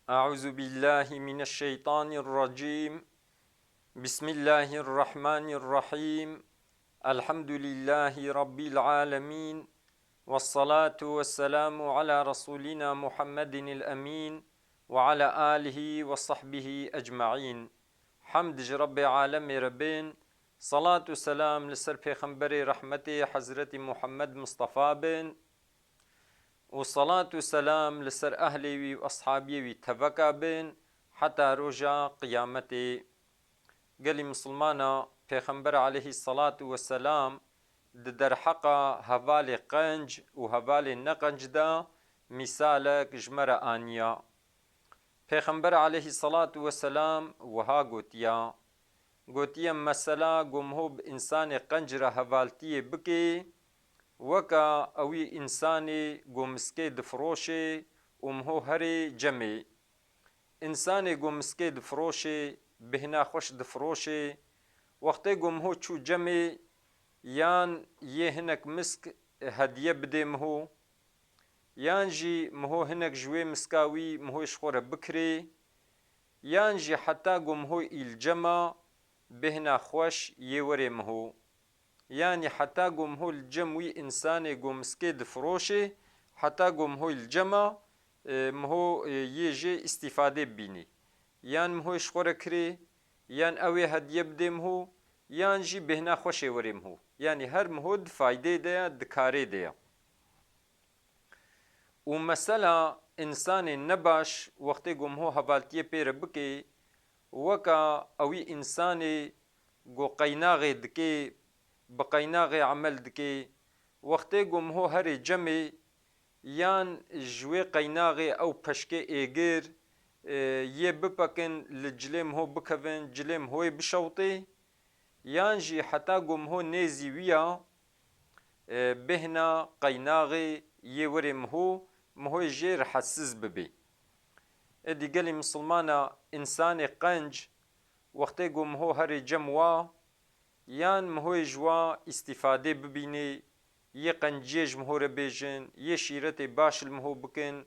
أعوذ بالله من الشيطان الرجيم. بسم الله الرحمن الرحيم. الحمد لله رب العالمين، والصلاة والسلام على رسولنا محمد الأمين وعلى آله وصحبه أجمعين. حمد رب عالم ربين، صلاة والسلام لسر پیغمبر رحمة حضرت محمد مصطفى بن، وصلاة والسلام لسر أهلي وأصحابي تبكى بن حتى رجا قيامتي. قال مسلمانا پیغمبر عليه الصلاة والسلام در حقا هوال قنج و هوال نقنج دا مثالك جمر آنيا. پیغمبر عليه الصلاة والسلام وها قوتيا مسلا قمهوب إنسان قنج را هوالتي بكي وكا اوي انساني قومسكي دفروشي ومهو هري جمي. انساني قومسكي دفروشي بهنا خوش دفروشي وقتی قومهو چو جمي يان يهنك مسك هدية بده مهو، يان جي مهو هنك جوي مسكاوي مهو شخور بكري، يان جي حتى قومهو الجما بهنا خوش يوري مهو. يعني حتى قوم هو الجموي إنساني قوم سكيد فروشي حتى قوم هو الجمع مهو يجي استفادة بيني، يعني مهو شخور كري، يعني أوي هدية بدي مهو، يعني جي بهنا خوشي وري مهو، يعني هر مهو فايدة ديا دكاري ديا. ومثلا إنسان نباش وقت قوم هو هبالتيه بير بكي وكا أوي إنساني قو قيناغي دكي بقيناغي عمل دكي وقتی قم هو هر جمعی یان جوی قیناغی او پشکه ایگر یه بپکن لجلم هو بکوین جلم هوی بشوطی یان جی حتی قم هو نیزی ویا بهنا قیناغی یه ورم هو مهو جیر حسز ببی. ادی قلی مسلمانا انسان قنج وقتی قم هو هر جمعوا یان مهوی جوا استفاده ببینی یه قنجیج مهو بیجن یه شیرت باش المهو بکن،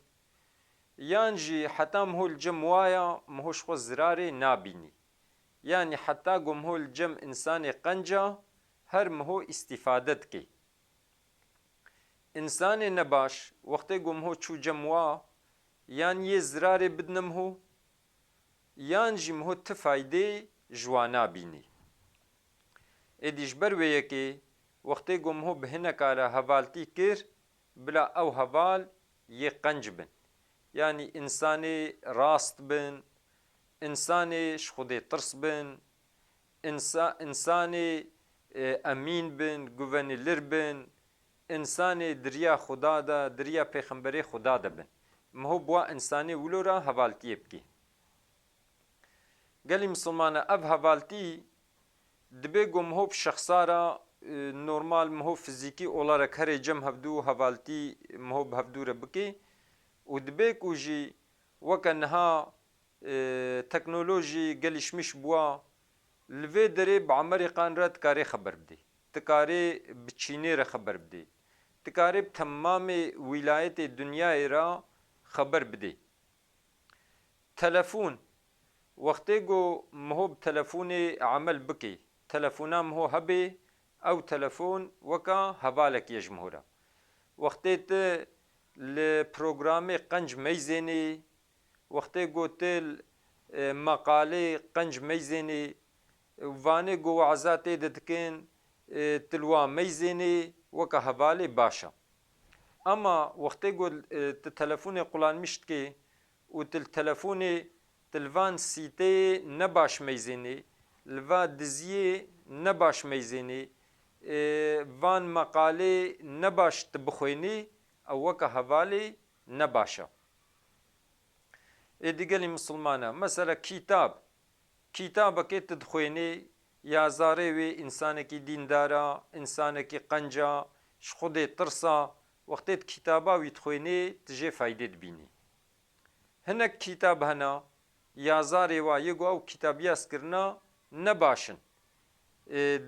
یان جی حتی مهو الجم وایا مهوش خو زراره نابینی، یعنی حتی گو مهو الجم انسان قنجا هر مهو استفادت کی. انسان نباش وقتی گو مهو چو جم وا یان یه زراره بدنم هو یان جی مهو تفایده جوانا بینی. ادیش برویه که وقتی گم هو بهنه کارا حوالتی کر بلا او حوال یه قنج بن، یعنی انسانی راست بن، انسانی خود ترس بن، انسانی امین بن، گوونی لر بن، انسانی دریا خدا دا دریا پیغمبری خدا دا بن. مهو بوا انسانی ولو را حوالتی بکی. گلی مسلمان اف حوالتی دبی گم هو شخصارا نورمال مهو فیزیکی olarak her cem hevdu havalti mehov hevdu rebki u dibê ku jî weke niha teknolojî gelişmiş bûwa li vê derê bi Amerîkan re dikarî xeber bidî, dikarî bi Çînê re xeber bidî, dikarî bi temamê wîlayetê dunyayê re xeber bidî. Telefon wextê ku mehov bi telefonê emel bikî telefona mehov hebe او تلفون وکا حوالک یجمهورا وقتی ته لپروگرام قنج میزنی وقتی گوتل مقاله قنج میزنی وانه گو عزاته ددکن تلوا میزنی وکا حواله باشا. اما وقتی گو تلفون قلان مشت که و تلفون تلوان سیته نباش میزنی لوا دزیه نباش میزنی وان مقاله نباش تبخوینی او وکا حوالی نباشا. دیگلی مسلمانا مثلا کتاب که تدخوینی یا زاره وی انسان کی دیندارا انسان کی قنجا خود ترسا وقتی کتابا وی تخوینی تجه فایده بینی. هنک کتاب هنا یا زاره و یگو او کتابیاس کرنا نباشن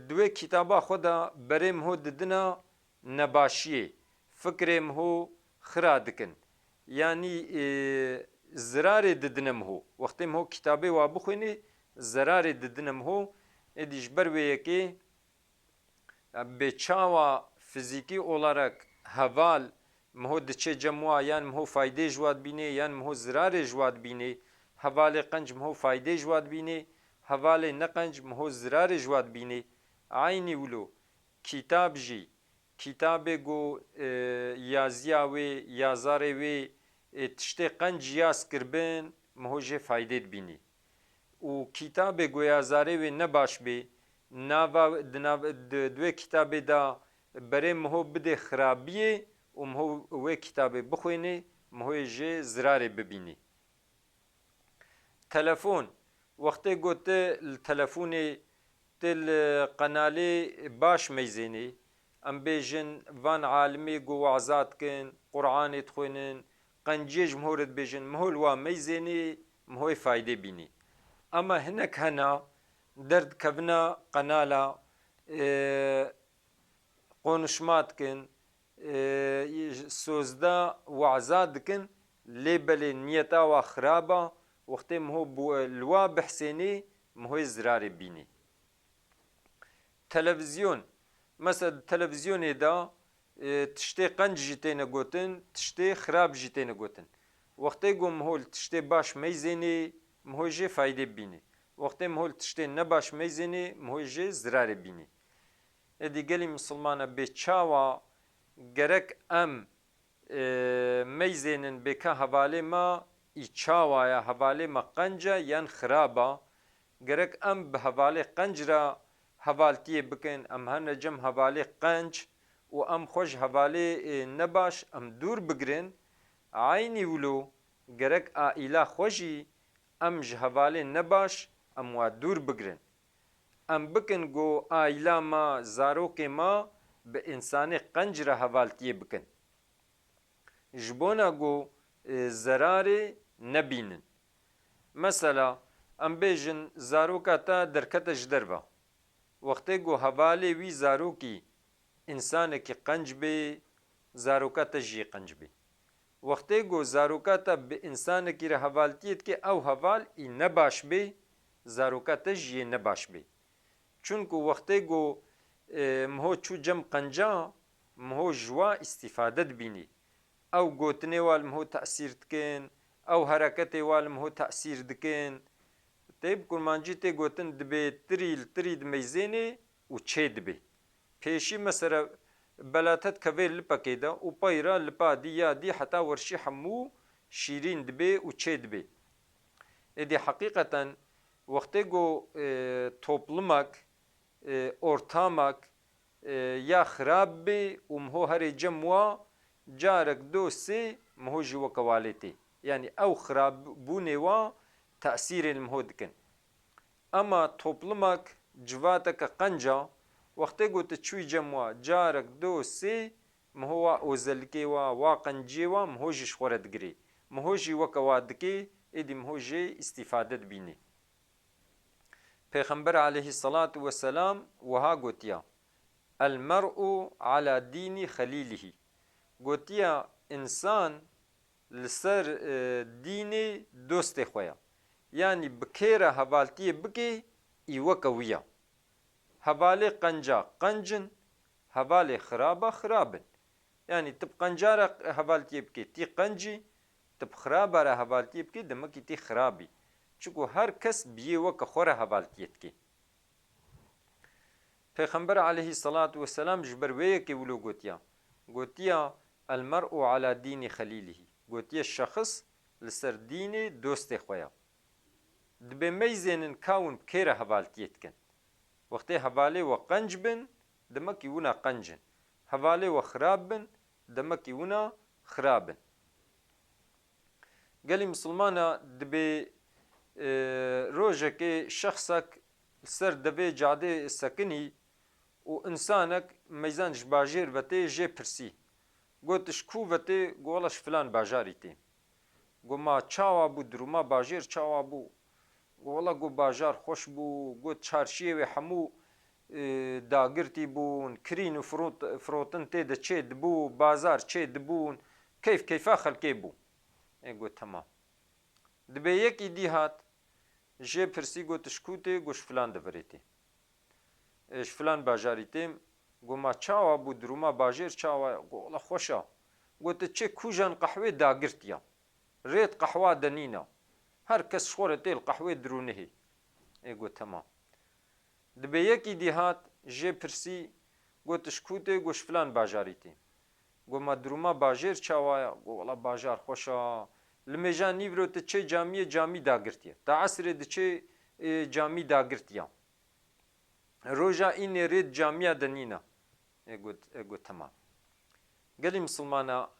دوی کتابا خدا بریم هو ددنا نباشیه فکرم هو خرا دکن، یعنی زرارê didinem hû wextê min hû kitabê wa bixwînî zerarê didinem hû êdî ji ber wê yekê bê çawa fizîkî olarak heval min hû diçe cem wa yan min hû faydê ji wa dibînê yan min hû zirarê ji wa dibînê hevalê qenc min hû faydê ji wa dibînê hevalê neqenc min hû zirarê ji wa dibînê aynî wilo kîtab jî kitabê got yaziya wê yazarê wê tiştê qenc yaz kiribin min hû jê faydê dibînî û kitabê goyazarê wê ne baş bê nava di wê kitabê da berê min hû bide xirabiyê û min hû wê kitabê bixwênê min hû jê zirarê bibînî. Telefon wextê got tu li telefonê tu li qenalê baş meyzênî em bêjin van alimê got weza dikin Qur'anê dixwînin qenciyê ji min hû re dibêjin min hû li wan meyzênê min hû faydê bînî. Ama hinek hene derdikevine qenala konuşma dikin sözde weza dikin lê belê niyeta wa xirab e wextê min hû li wa bihsênî min hû zirarê bînî. Televizyon mesela televizyonê da tiştê qenc jî têne gotin tiştê xirab jî têne gotin wextê got min hû li tiştê baş meyzênê min hû jê faydê bibînî wextê min hû li tiştê nebaş meyzênê min hû jê zirarê bînî. Êdî gelî misilmane bê çawa gerek em meyzênin bêka hevalê me î çawa ya hevalê me qenc e yan xirab e gerek em bi hevalê qenc re hevaltiyê bikin em hene cem hevalê qenc û em xwe ji hevalê nebaş em dûr bigirin aynî wilo gerek aîla xwe jî em ji hevalê nebaş em wa dûr bigirin em bikin got aîla me zarokê me bi însanê qenc re hevaltiyê bikin ji bona got zerarê nebînin. Mesela em bêjin zaroka te derkete ji derve wextê got hevalê wî zarokî însanekî qenc bê zaroka te jî qenc bê wextê got zaroka te bi însanekî re hevaltiyê dike ew heval î nebaş bê zaroka te jî yê nebaş bê çunku wextê got min hû çû cem qenca min hû ji wa îstîfade dibînî ew gotinê wa li min hû te'sîr dikin ew hereketê wa li min hû te'sîr dikin tê bi kurmancî tê gotin dibê tirî li tirî di meyzênê û çê dibe pêşî mesela belatet kevê lipekê de û peyra lipa dî ya dî heta werşî hemû şîrîn dibe û çê dibe. Êdî heqîqeten wextê got toplumek ortamek ya xirab bê û min hû herê cem wa carek do sê min hû jî weke walê tê yani ew xirabbûnê wa te'sîrê li min hû dikin. Ama toplumek civateke qenca wextê got tu çûyî cem wa carek do sê min hû wa ozelikê wa qenciyê wa min hû jî ji xwe re digirê min hû jî weke wa dikê êdî min hû jê îstîfade dibînî. Pêxember aleyhissalatu vesselam wiha gotiya el mer'u ala dînî xelîlihî gotiya însan li ser dînê dostê xwe ye yani bi kê re hevaltiyê bike î weke wî ye hevalê qenca qencin hevalê xiraba xirabin yani tu bi qenca re hevaltiyê bike tî qencî tu bi xiraba re hevaltiyê bike demekî tî xirabî çunku her kes bi yê weke xwe re hevaltiyê dike. Pêxember aleyhissalatu vesselam ji ber wê yekê wilo gotiya el mer'u ala dînî xelîlihî gotiye şexs li ser dînê dostê xwe ye dibe meyzênin kawin bi kê re hevaltiyê dikin wextê hevalê we qenc bin demekî wina qencin hevalê we xirab bin demekî wina xirab in. Gelî misilmana dibe rojekê şexsek li ser devê cadê sekinî û însanek meyzan ji bajêr vetê jê pirsî got ji ku vetê got wela ji filan bajarî tê got ma çawa bû dirûma bajêr çawa bû got wela got bajar xweş bû got çarşiyê wê hemû dagirtî bûn kirîn û firotin tê de çê dibû bazar çê dibûn keyf keyfa xelkê bû got temam دبێ یەکی دی هات ژێ پرسی گوتشکو تێ گوش فلان دەڤێتێ ئێش فلان باژاری تێم گوما چاوە بوو دروما باژێر چاوە گۆڵە خۆشە گوتە چێ کوژان قەحوێ داگرتیە رێت قەحوا دەنینە هەر کەس خۆرە تێل قەحوێ درونهێ ئێگوت تەمام دبێ یەکی دی هات ژێ پرسی گوتشکو تێ گوش فلان باژاری تێ گوما دروما باژێر چاوایە گۆڵە باژار خۆشە li mêjan nîvro te çê camiyê camî dagirtiye ta esrê diçê camî dagirtiya roja înê rê camiya denîna got temam gelî misilmana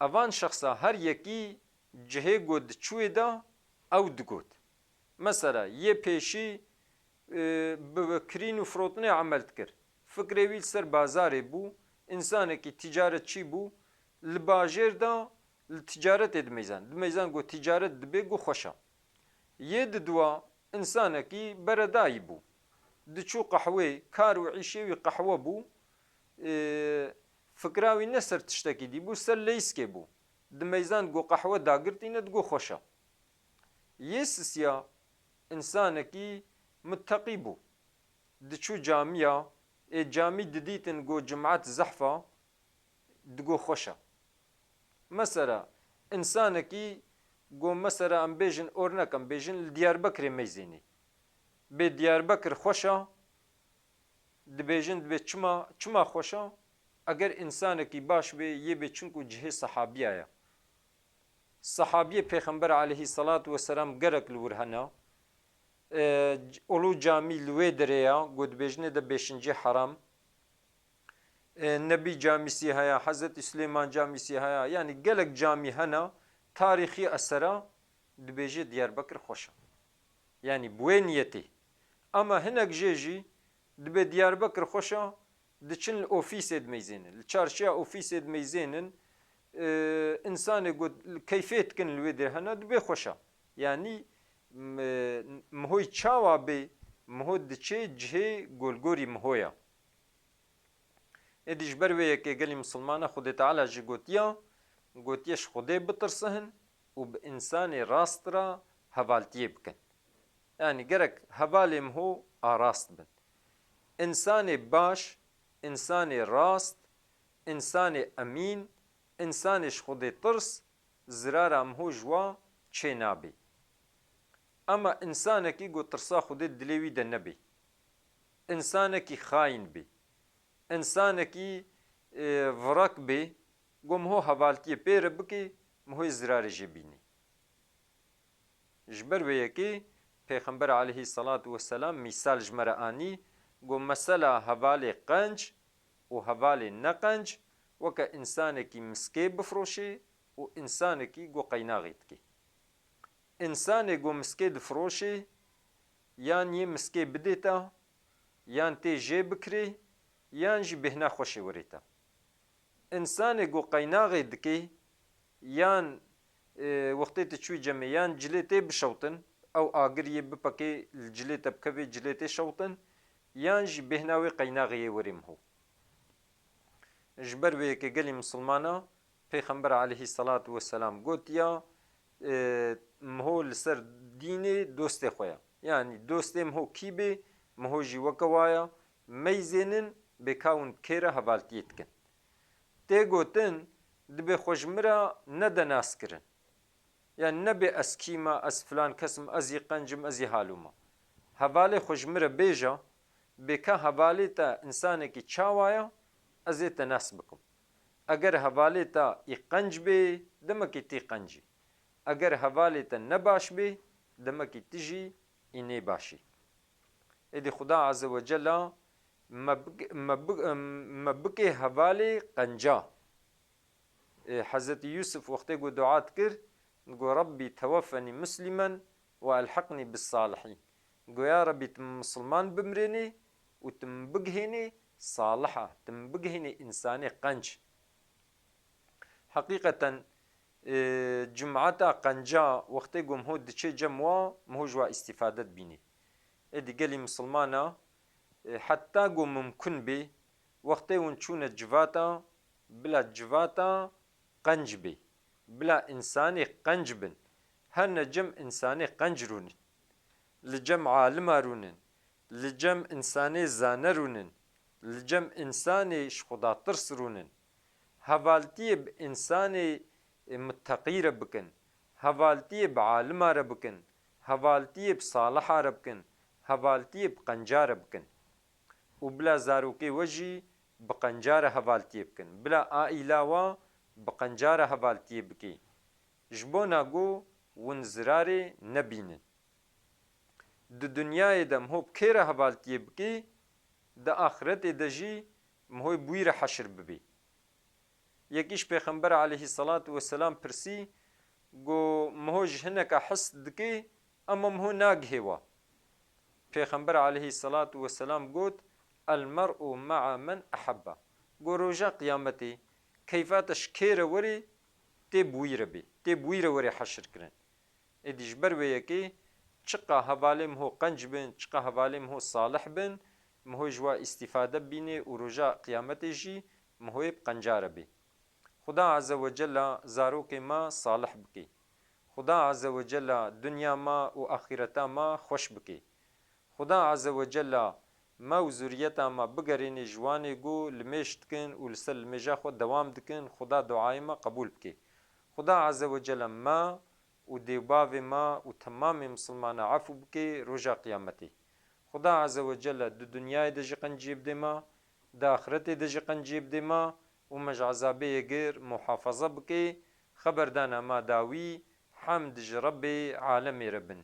evan şexsa her yekî cihê got diçûyê da ew digot mesela yê pêşî bi kirîn û firotinê emel dikir fikrê wî ser bazarê bû însanekî ticaretçî bû li bajêr da ticaret edmeyzan. Dimeyzan go ticaret dibe go xoşa. Yê didwa insanekî beredayî bû. Diçû qehwê kar û îşê wî qehwe bû. Fikra wî ne ser tiştekî dî bû ser leyskê bû. Dimeyzan go qehwe dagirtîne go xoşa. Yê sisiya insanekî mitteqî bû. Diçû camiya camî didîtin go cemaat zehfa digo xoşa. Mesela insanekî got mesela em bêjin örnek em bêjin li Diyarbekirê meyzênê bê Diyarbekir xweşa dibêjin dibe çima xweşa eger insanekî baş bê yê bê çunku cihê sehabiya ye sehabiyê pêxember aleyhî salatu vesselam gerek li wir hene olu camî li wê derê ya got dibêjinê de bêşincî heram Nebî camîsî heye Hezretî Süleyman camîsî heye yani gelek camî hene tarîxî esera dibêje Diyarbekir xweş e yani bi wê niyetê ama hinek jê jî dibe Diyarbekir xweş e diçin li ofîsê dimeyzênin li çarşiya ofîsê dimeyzênin însanê got keyfê dikin li wê derê hene dibe xweş e yani mihoy çawa bê miho diçe cihê golgorî miho ye êdî ji ber wê yekê gelî misilmana Xwedê Teala jî gotiya gotiye ji Xwedê bitirsin û bi însanê rast ra hevaltiyê bikin yani gerek hevalê miho arast bin însanê baş însanê rast însanê emîn însanê ji Xwedê tirs zirara miho ji wa çê nabe ama însanekî got tirsa Xwedê dilê wî de nebe însanekî xayîn bê însanekî virak bê got miho hevaltiyê pê re bike mihoyê zirarê jê bîne ji ber wê yekê pêxember aleyhî salatu vesselam mîsal ji me re anî got mesela hevalê qenc û hevalê neqenc weke însanekî miskê bifiroşe û însanekî got qeynaxê dike însanê got miskê difiroşe yan yê miskê bidê te yan tê jê bikirê yan jî bêhna xweşê werê te însanê got qeynaxê dike yan wextê tu çûyî cemê yan cilê tê bişewtin ew agir yê bipekê li cilê te bikeve cilê tê şewtin yan jî bêhna wê qeynaxê yê werê miho ji ber wê yekê gelî misilmana pêxember aleyhî salatu vesselam gotiya miho li ser dînê dostê xwe ye yani dostê miho kî bê miho jî weke waya meyzênin bêkawin kê re hevaltiyê dikin tê gotin dibe xwe ji min re nede naskirin yani nebe ez kîma ez filan kesim ez yê qencim ez yê halûma hevalê xwe ji min re bêje bêka hevalê te însanekî çawa ye ez ê te nas bikim eger hevalê te î qenc bê demekî tî qencî eger hevalê te ne baş bê demekî tî jî î nê başî êdî Xuda azze ve cella me bike hevalê qenca Hezretî Yusuf wextê got dua dikir got Rabbî teweffenî muslimen ve elhiqnî bis-salihîn got ya Rabbî tu min misilman bimrênê û tu min bigihênê saliha tu min bigihênê însanê qenc heqîqeten cumata qenca wextê got miho diçe cem wa miho ji wa îstîfade dibîne êdî gelî misilmana heta got mumkin bê wextê hûn çûne civata bila civata qenc bê bila însanê qenc bin هەنە جەم ئینسانێ قەنج رونن li cem alima rûnin, li cem insanê zane rûnin, li cem insanê ji xuda tirs rûnin, hevaltiyê bi insanê mitteqî re bikin, hevaltiyê bi alima re bikin, hevaltiyê bi saliha re bikin, hevaltiyê bi qenca re bikin. û bila zarokê we jî bi qenca re hevaltiyê bikin. Bila aîla we bi qenca re hevaltiyê bikî. Ji bona got hûn zirarê nebînin. Di dunyayê de miho bi kê re hevaltiyê bikî, di axiretê de jî miho bûyî re heşir bibî. Yekî ji Pêxember aleyhissalatu vesselam pirsî, got miho ji hineka his dikê ama miho nagihê we. Pêxember aleyhissalatu vesselam got el-mer'u ma'a men ehebbe. Got roja qîyametê keyfata ji kê re werê tê bûyî re bê, tê bûyî re werê heşir kirin. Êdî ji ber vê yekê çiqa hevalê miho qenc bin, çiqa hevalê miho salih bin, miho ji we îstîfade bibînê û roja qîyametê jî mihoyê bi qenca re bê. Xuda Azze ve Cella zarokê me salih bikê. Xuda Azze ve Cella dunya me û axîreta me xweş bikê. Xuda Azze ve Cella me û zuriyeta me bigerînê ji wanê got li mêş dikin û li ser li mêja xwe dewam dikin. Xuda duayê me qebûl bikê. Xuda Azze ve Cella me û dêwbavê me û temamê misilmanan efû bikê roja qîyametê. Xuda Azze ve Cella di dunyayê de jî qenciyê bide me, di axiretê de jî qenciyê bide me û me ji ezabê gir muhafaza bikê. Xeberdana me dawî hemd ji Rebbê alemê re bin.